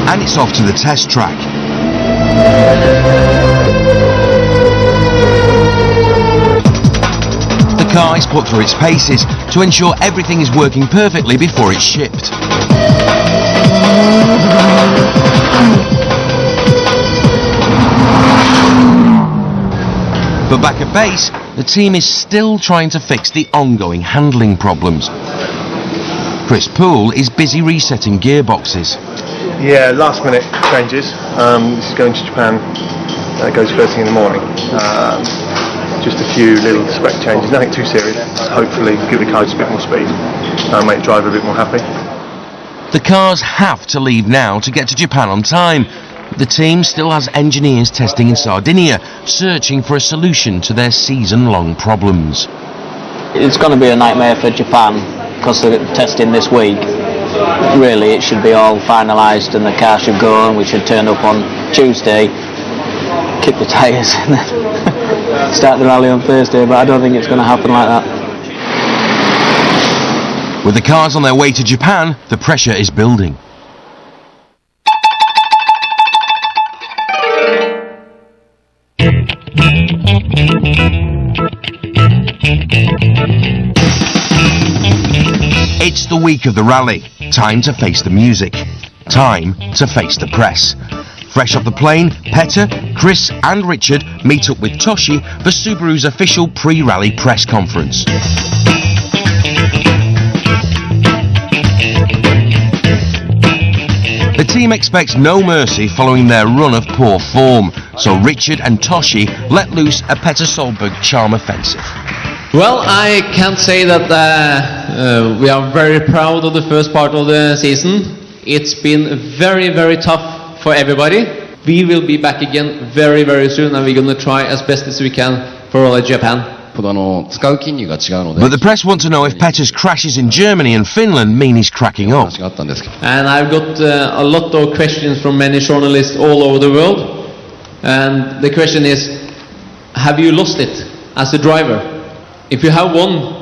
And it's off to the test track. The car is put through its paces to ensure everything is working perfectly before it's shipped. But back at base, the team is still trying to fix the ongoing handling problems. Chris Poole is busy resetting gearboxes. Yeah, last minute changes. This is going to Japan. It goes first thing in the morning. Just a few little spec changes, nothing too serious. Hopefully give the car just a bit more speed and make the driver a bit more happy. The cars have to leave now to get to Japan on time. The team still has engineers testing in Sardinia, searching for a solution to their season-long problems. It's going to be a nightmare for Japan because they're testing this week. Really, it should be all finalised and the car should go and we should turn up on Tuesday, kick the tyres and then start the rally on Thursday, but I don't think it's going to happen like that. With the cars on their way to Japan, the pressure is building. It's the week of the rally. Time to face the music. Time to face the press. Fresh off the plane, Petter, Chris and Richard meet up with Toshi for Subaru's official pre-rally press conference. The team expects no mercy following their run of poor form, so Richard and Toshi let loose a Petter Solberg charm offensive. Well, I can't say that we are very proud of the first part of the season. It's been very, very tough for everybody. We will be back again very, very soon, and we're going to try as best as we can for all of Japan. But the press want to know if Petter's crashes in Germany and Finland mean he's cracking up. And I've got a lot of questions from many journalists all over the world. And the question is, have you lost it as a driver? If you have won,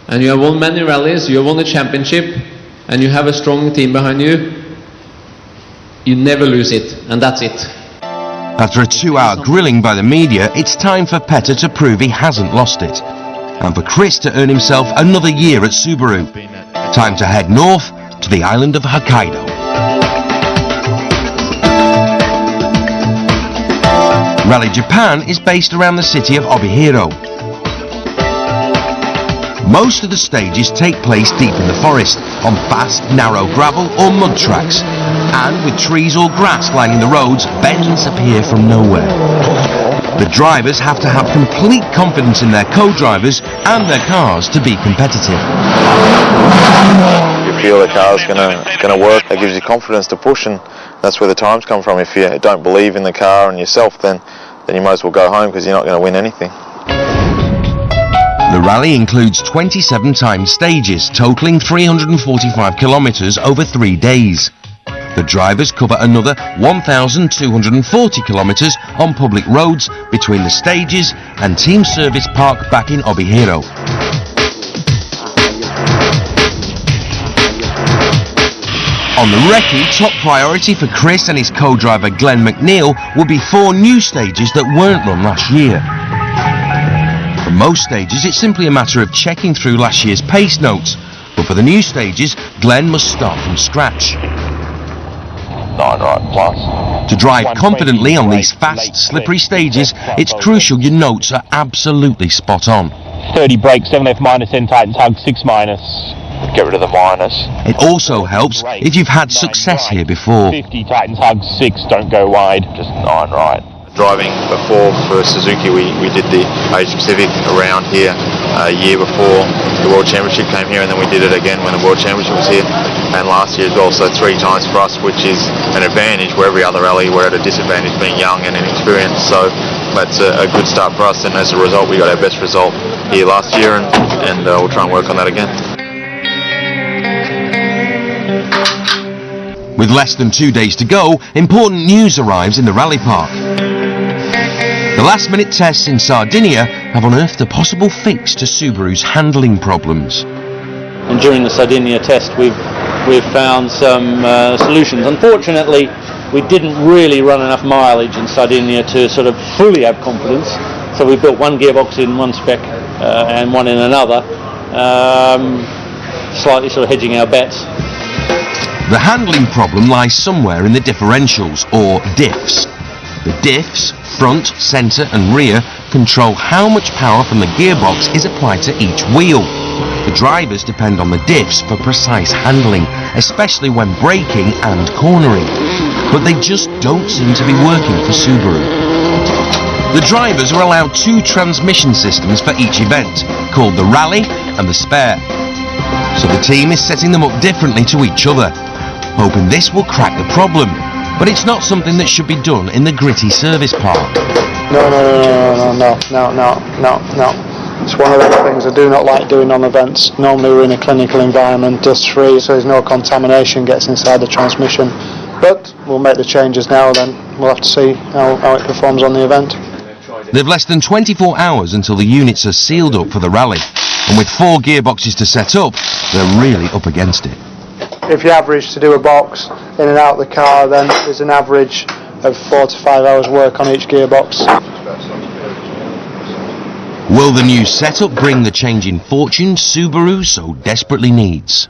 and you have won many rallies, you have won a championship, and you have a strong team behind you, you never lose it, and that's it. After a 2-hour grilling by the media, it's time for Petter to prove he hasn't lost it. And for Chris to earn himself another year at Subaru. Time to head north to the island of Hokkaido. Rally Japan is based around the city of Obihiro. Most of the stages take place deep in the forest, on fast, narrow gravel or mud tracks. And with trees or grass lining the roads, bends appear from nowhere. The drivers have to have complete confidence in their co-drivers and their cars to be competitive. You feel the car's gonna work, that gives you confidence to push, and that's where the times come from. If you don't believe in the car and yourself, then you might as well go home because you're not going to win anything. The rally includes 27 timed stages, totalling 345 kilometres over 3 days. The drivers cover another 1,240 kilometres on public roads between the stages and Team Service Park back in Obihiro. On the recce, top priority for Chris and his co-driver Glenn McNeil would be 4 new stages that weren't run last year. For most stages, it's simply a matter of checking through last year's pace notes, but for the new stages, Glenn must start from scratch. 9 right plus. To drive confidently on these fast, slippery stages, it's crucial your notes are absolutely spot on. 30 brakes, 7 left minus, 10 tight and tug, 6 minus. Get rid of the minus. It also helps if you've had success here before. 50 tight and tug, 6, don't go wide. Just 9 right. Driving before for Suzuki, we did the Asia Pacific around here a year before the World Championship came here, and then we did it again when the World Championship was here, and last year as well, so 3 times for us, which is an advantage, where every other rally we're at a disadvantage being young and inexperienced, so that's a good start for us, and as a result we got our best result here last year, and we'll try and work on that again. With less than 2 days to go, important news arrives in the rally park. The last-minute tests in Sardinia have unearthed a possible fix to Subaru's handling problems. and during the Sardinia test we've found some solutions. Unfortunately, we didn't really run enough mileage in Sardinia to sort of fully have confidence, so we built one gearbox in one spec and one in another, slightly sort of hedging our bets. The handling problem lies somewhere in the differentials, or diffs. The diffs, front, centre and rear, control how much power from the gearbox is applied to each wheel. The drivers depend on the diffs for precise handling, especially when braking and cornering. But they just don't seem to be working for Subaru. The drivers are allowed 2 transmission systems for each event, called the Rally and the Spare. So the team is setting them up differently to each other, hoping this will crack the problem. But it's not something that should be done in the gritty service park. No. It's one of those things I do not like doing on events. Normally we're in a clinical environment, dust free, so there's no contamination gets inside the transmission. But we'll make the changes now, then we'll have to see how it performs on the event. They've less than 24 hours until the units are sealed up for the rally, and with 4 gearboxes to set up, they're really up against it. If you average to do a box in and out of the car, then there's an average of 4 to 5 hours work on each gearbox. Will the new setup bring the change in fortune Subaru so desperately needs?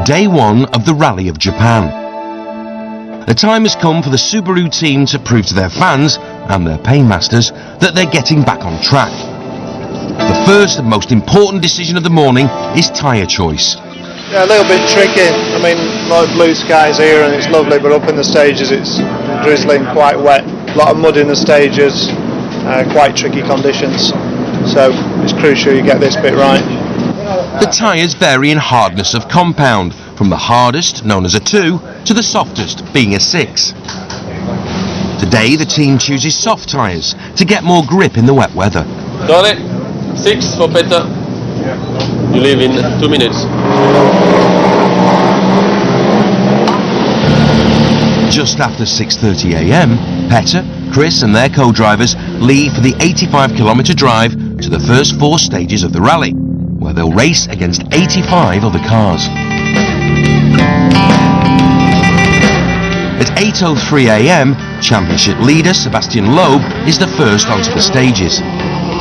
Day 1 of the Rally of Japan. The time has come for the Subaru team to prove to their fans and their paymasters that they're getting back on track. The first and most important decision of the morning is tyre choice. Yeah, a little bit tricky. I mean, a lot of blue skies here and it's lovely, but up in the stages it's drizzling, quite wet. A lot of mud in the stages, quite tricky conditions. So it's crucial you get this bit right. The tyres vary in hardness of compound, from the hardest, known as a 2, to the softest, being a 6. Today the team chooses soft tyres to get more grip in the wet weather. Dole, 6 for Peter. You leave in 2 minutes. Just after 6:30 a.m, Petter, Chris and their co-drivers leave for the 85-kilometre drive to the first 4 stages of the rally, where they'll race against 85 other cars. At 8:03 a.m, championship leader Sebastian Loeb is the first onto the stages.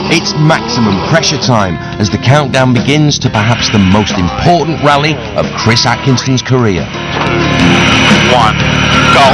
It's maximum pressure time as the countdown begins to perhaps the most important rally of Chris Atkinson's career. 1, go!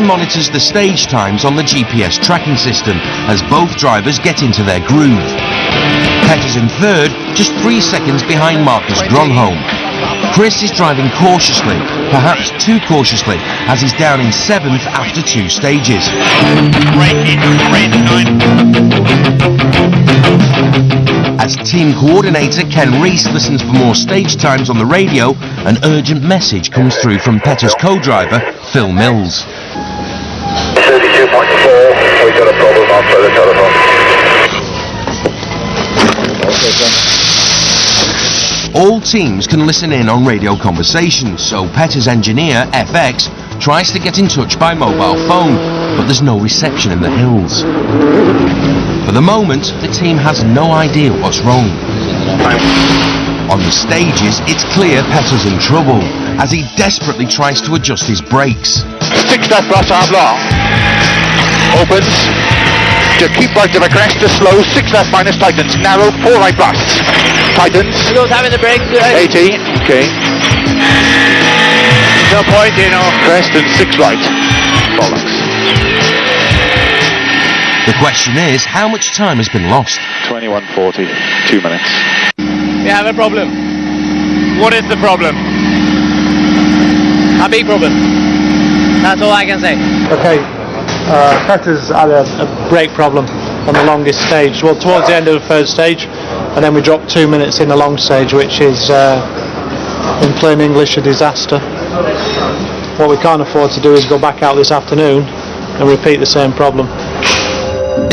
Monitors the stage times on the GPS tracking system as both drivers get into their groove. Petter's in third, just 3 seconds behind Marcus Gronholm. Chris is driving cautiously, perhaps too cautiously, as he's down in 7th after 2 stages. As team coordinator Ken Rees listens for more stage times on the radio, an urgent message comes through from Petter's co-driver, Phil Mills. 32.4, we got a problem after the telephone. All teams can listen in on radio conversations, so Petter's engineer, FX, tries to get in touch by mobile phone, but there's no reception in the hills. For the moment, the team has no idea what's wrong. On the stages, it's clear Petter's in trouble, as he desperately tries to adjust his brakes. 6 left brush half long. Opens. To keep right of a crest to slow. 6 left minus tightens. Narrow. 4 right brush. Tightens. He goes having the brakes. 80. Okay. No point, you know. Crest and 6 right. Bollocks. The question is, how much time has been lost? 21:40. 2 minutes. We have a problem. What is the problem? A big problem. That's all I can say. Okay, Petter's had a brake problem on the longest stage. Well, towards the end of the third stage, and then we dropped 2 minutes in the long stage, which is, in plain English, a disaster. What we can't afford to do is go back out this afternoon and repeat the same problem.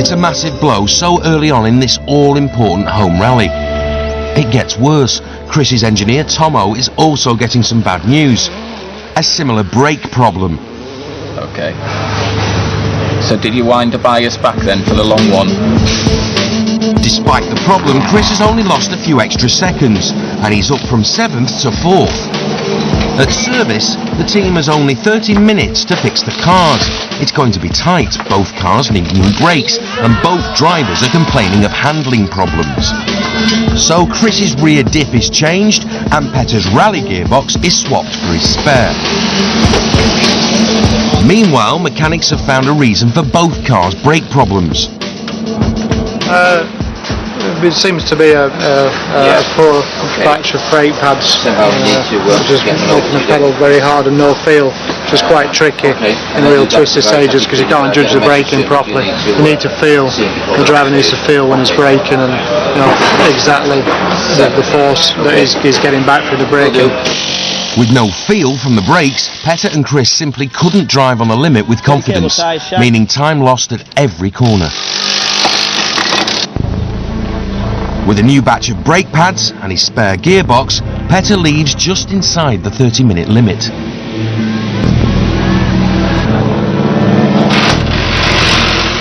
It's a massive blow so early on in this all-important home rally. It gets worse. Chris's engineer, Tomo, is also getting some bad news. A similar brake problem. Okay. So did you wind the bias back then for the long one? Despite the problem, Chris has only lost a few extra seconds, and he's up from 7th to 4th. At service, the team has only 30 minutes to fix the cars. It's going to be tight. Both cars need new brakes, and both drivers are complaining of handling problems. So Chris's rear diff is changed, and Petter's rally gearbox is swapped for his spare. Meanwhile, mechanics have found a reason for both cars' brake problems. It seems to be a poor batch of brake pads, just making the pedal very hard and no feel, which is quite tricky in real twisted stages because you can't judge the braking properly. You need to feel, the driver needs to feel when he's braking and exactly the force that he's getting back through the braking. With no feel from the brakes, Petter and Chris simply couldn't drive on the limit with confidence, meaning time lost at every corner. With a new batch of brake pads and his spare gearbox, Petter leaves just inside the 30-minute limit.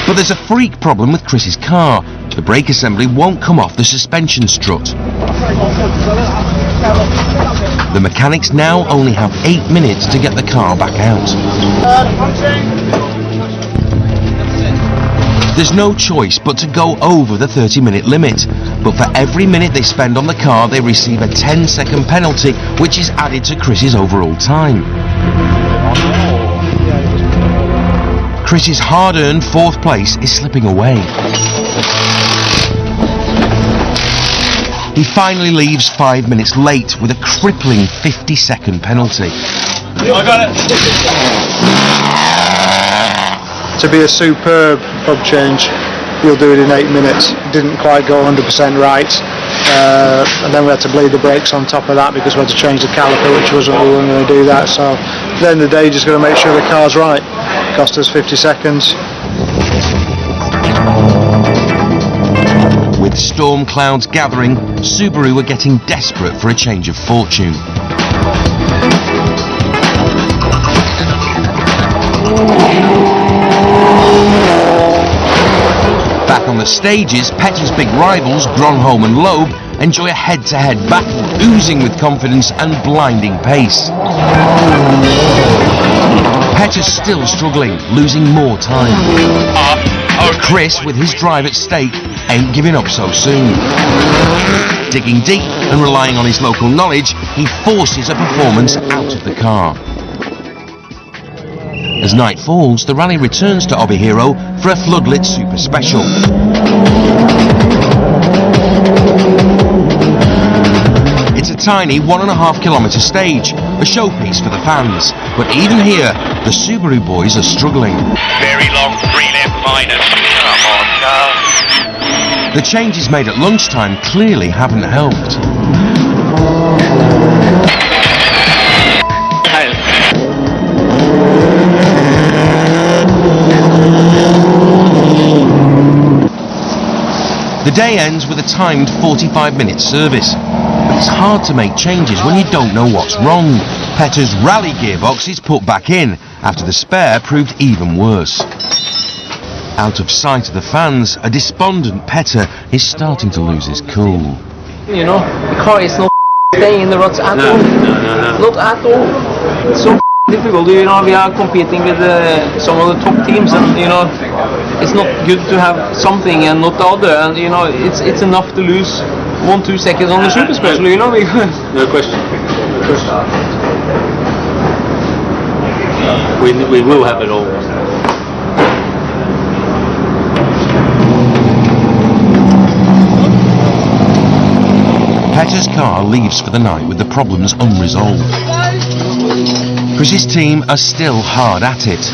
But there's a freak problem with Chris's car. The brake assembly won't come off the suspension strut. The mechanics now only have 8 minutes to get the car back out. There's no choice but to go over the 30-minute limit, but for every minute they spend on the car they receive a 10-second penalty, which is added to Chris's overall time. Chris's hard-earned 4th place is slipping away. He finally leaves 5 minutes late with a crippling 50-second penalty. I got it! To be a superb hub change, you'll do it in 8 minutes. It didn't quite go 100% right, and then we had to bleed the brakes on top of that because we had to change the caliper, which we weren't going to do that. So at the end of the day, you just got to make sure the car's right. It cost us 50 seconds. With storm clouds gathering, Subaru were getting desperate for a change of fortune. Back on the stages, Petter's big rivals, Gronholm and Loeb, enjoy a head-to-head battle, oozing with confidence and blinding pace. Petter's still struggling, losing more time. Chris, with his drive at stake, ain't giving up so soon. Digging deep and relying on his local knowledge, he forces a performance out of the car. As night falls, the rally returns to Obihiro for a floodlit super special. It's a tiny 1.5 kilometre stage, a showpiece for the fans, but even here, the Subaru boys are struggling. Very long 3 left minus. Come on, car. The changes made at lunchtime clearly haven't helped. The day ends with a timed 45-minute service. But it's hard to make changes when you don't know what's wrong. Petter's rally gearbox is put back in after the spare proved even worse. Out of sight of the fans, a despondent Petter is starting to lose his cool. You know, the car is not staying in the ruts at all. Not at all. It's so difficult. You know, we are competing with some of the top teams, and you know, it's not good to have something and not the other. And you know, it's enough to lose 1-2 seconds on the super special. You know, no question. We will have it all. Petter's car leaves for the night with the problems unresolved. Chris's team are still hard at it.